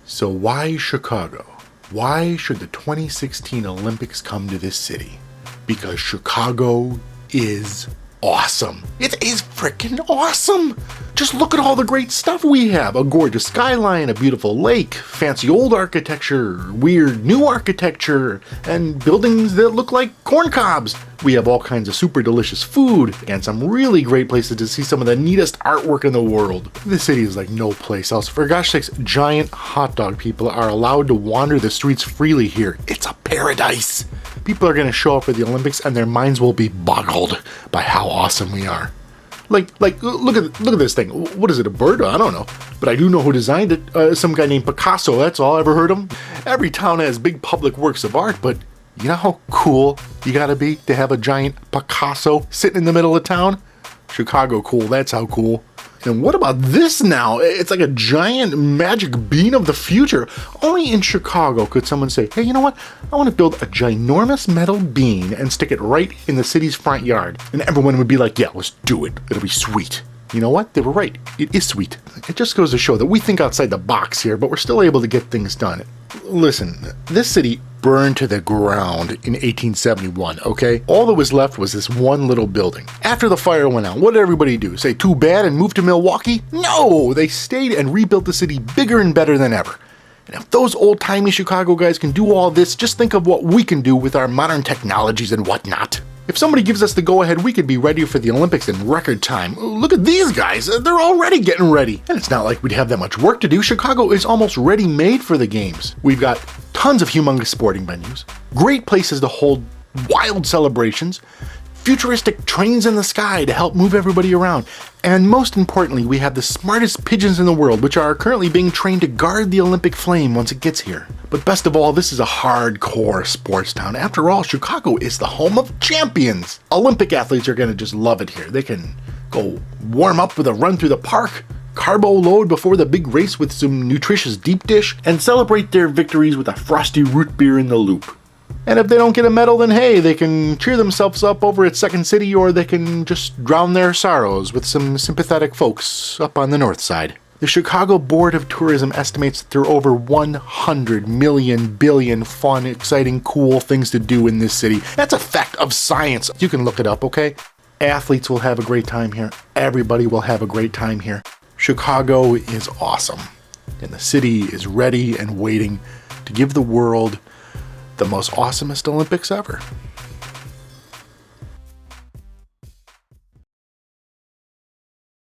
So why Chicago? Why should the 2016 Olympics come to this city? Because Chicago is awesome. It is freaking awesome. Just look at all the great stuff we have. A gorgeous skyline, a beautiful lake, fancy old architecture, weird new architecture, and buildings that look like corn cobs. We have all kinds of super delicious food and some really great places to see some of the neatest artwork in the world. This city is like no place else. For gosh sakes, giant hot dog people are allowed to wander the streets freely here. It's a paradise. People are going to show up for the Olympics and their minds will be boggled by how awesome we are. Like, look at this thing. What is it, a bird? I don't know. But I do know who designed it. Some guy named Picasso, that's all. Ever heard of him? Every town has big public works of art, but you know how cool you gotta be to have a giant Picasso sitting in the middle of town? Chicago cool, that's how cool. And what about this now? It's like a giant magic bean of the future. Only in Chicago could someone say, hey, you know what? I want to build a ginormous metal bean and stick it right in the city's front yard. And everyone would be like, yeah, let's do it. It'll be sweet. You know what? They were right. It is sweet. It just goes to show that we think outside the box here, but we're still able to get things done. Listen, this city burned to the ground in 1871, okay? All that was left was this one little building. After the fire went out, what did everybody do? Say too bad and move to Milwaukee? No! They stayed and rebuilt the city bigger and better than ever. And if those old-timey Chicago guys can do all this, just think of what we can do with our modern technologies and whatnot. If somebody gives us the go-ahead, we could be ready for the Olympics in record time. Look at these guys, they're already getting ready. And it's not like we'd have that much work to do. Chicago is almost ready-made for the games. We've got tons of humongous sporting venues, great places to hold wild celebrations, futuristic trains in the sky to help move everybody around, and most importantly, we have the smartest pigeons in the world, which are currently being trained to guard the Olympic flame once it gets here. But best of all, this is a hardcore sports town. After all, Chicago is the home of champions. Olympic athletes are going to just love it here. They can go warm up with a run through the park, carbo load before the big race with some nutritious deep dish, and celebrate their victories with a frosty root beer in the loop. And if they don't get a medal, then hey, they can cheer themselves up over at Second City, or they can just drown their sorrows with some sympathetic folks up on the north side. The Chicago Board of Tourism estimates that there are over 100 billion fun, exciting, cool things to do in this city. That's a fact of science. You can look it up, okay? Athletes will have a great time here. Everybody will have a great time here. Chicago is awesome. And the city is ready and waiting to give the world the most awesomest Olympics ever.